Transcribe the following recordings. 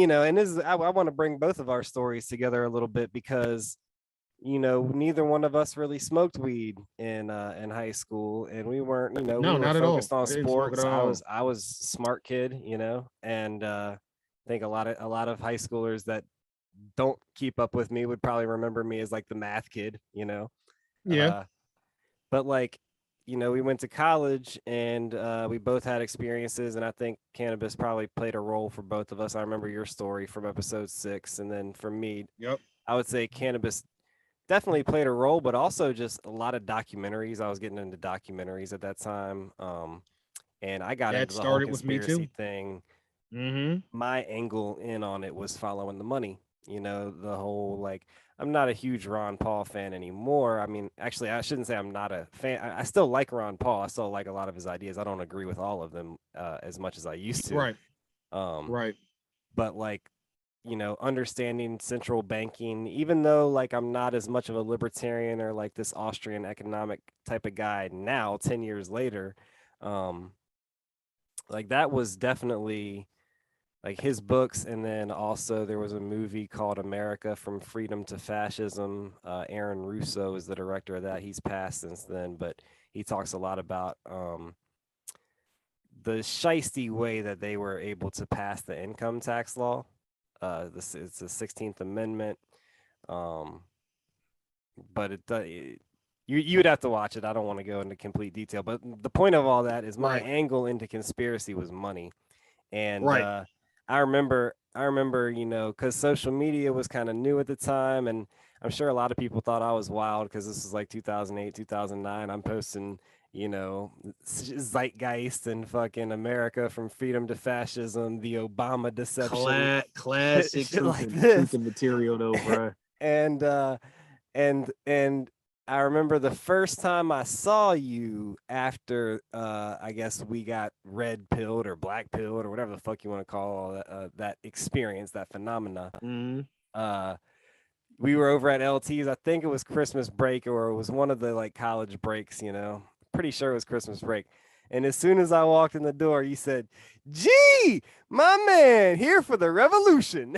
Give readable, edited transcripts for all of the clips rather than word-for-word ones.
And this is, I want to bring both of our stories together a little bit because neither one of us really smoked weed in high school, and we weren't, we No, were not at all. focused on I didn't smoke it sports. at I was all. I was a smart kid, and I think a lot of high schoolers that don't keep up with me would probably remember me as like the math kid. Yeah. Uh, but like, we went to college and we both had experiences, and I think cannabis probably played a role for both of us. I remember your story from episode 6, and then for me, Yep. I would say cannabis definitely played a role, but also just a lot of documentaries. I was getting into documentaries at that time. And I got That into the whole started with me conspiracy too. thing. Mm-hmm. My angle in on it was following the money. The whole like, I'm not a huge Ron Paul fan anymore. I mean, actually, I shouldn't say I'm not a fan. I still like Ron Paul. I still like a lot of his ideas. I don't agree with all of them as much as I used to. Right. Um, Right. but like, understanding central banking, even though like I'm not as much of a libertarian or like this Austrian economic type of guy now, 10 years later, um, like that was definitely like his books. And then also there was a movie called America from Freedom to Fascism. Aaron Russo is the director of that. He's passed since then, but he talks a lot about the shisty way that they were able to pass the income tax law. It's the 16th Amendment. Um, but you would have to watch it. I don't want to go into complete detail, but the point of all that is my Right. angle into conspiracy was money. And Right. I remember, because social media was kind of new at the time, and I'm sure a lot of people thought I was wild because this was like 2008, 2009. I'm posting, zeitgeist and fucking America from freedom to fascism, the Obama deception, shit, Classic shit like truth this. and material though, bro. and and I remember the first time I saw you after I guess we got red pilled or black pilled or whatever the fuck you want to call that experience, that phenomena. Mm. Uh, we were over at LT's. I think it was Christmas break or it was one of the like college breaks. Pretty sure it was Christmas break. And as soon as I walked in the door, you said, "Gee, my man, here for the revolution."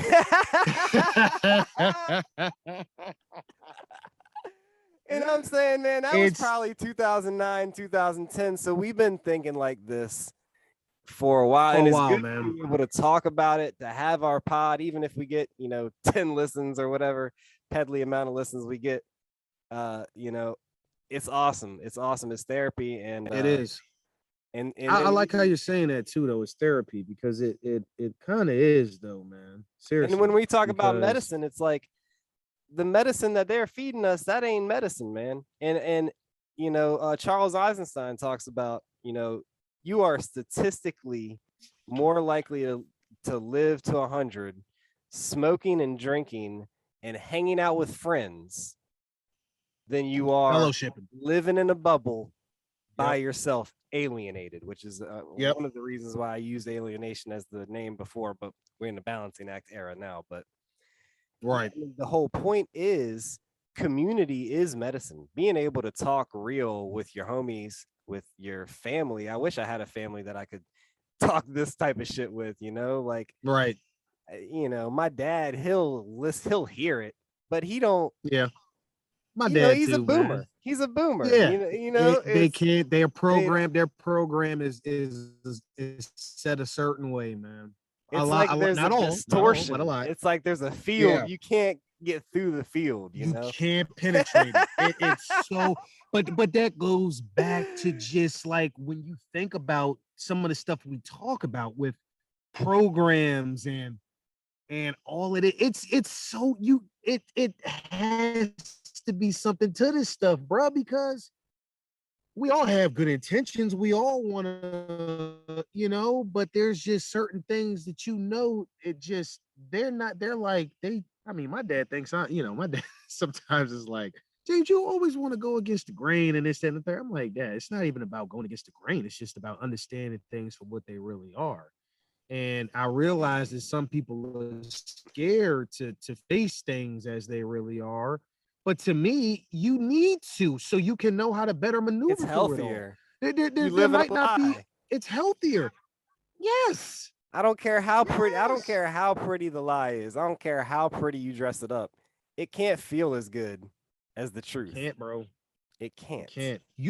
And I'm saying, man, that was It's probably 2009, 2010. So we've been thinking like this for a while, for a and it's while, good to man. be able to talk about it, to have our pod, even if we get 10 listens or whatever peddly amount of listens we get. Uh, you know, it's awesome. It's awesome. It's therapy, and It is. I then like how you're saying that too, though. It's therapy because it kind of is, though, man. and when Seriously, we talk about because medicine, it's like the medicine that they're feeding us, that ain't medicine, man. And Charles Eisenstein talks about, you are statistically more likely to live to 100 smoking and drinking and hanging out with friends than you are fellowshipping. living in a bubble by Yep. yourself, alienated, which is Yep. one of the reasons why I used alienation as the name before, but we're in the balancing act era now. But yeah, Right. I mean, the whole point is community is medicine. Being able to talk real with your homies, with your family. I wish I had a family that I could talk this type of shit with, like, Right. my dad, he'll hear it, but he don't, Yeah. My dad he's a too, man. boomer. He's a boomer. Yeah. They It's can't. they don't, Their program is set a certain way, man. it's like there's a Not all, but a distortion. lot. It's like there's a field. Yeah. You can't get through the field. You can't penetrate it. It's so, but that goes back to just like when you think about some of the stuff we talk about with programs and all of it. It's so it has to be something to this stuff, bro, because we all have good intentions. We all want to, but there's just certain things that it just they're not. They're like they. I mean, my dad thinks my dad sometimes is like, dude, you always want to go against the grain and this, that, and the third. I'm like, Dad, it's not even about going against the grain. It's just about understanding things for what they really are. And I realize that some people are scared to face things as they really are. But to me, you need to so you can know how to better it's maneuver through it all. healthier. There, there, You there, there live in might a not be, lie. it's healthier. Yes. I don't care how pretty. I don't Yes. care how pretty the lie is. I don't care how pretty you dress it up. It can't feel as good as the truth. Can't, bro. It You can't. can't. You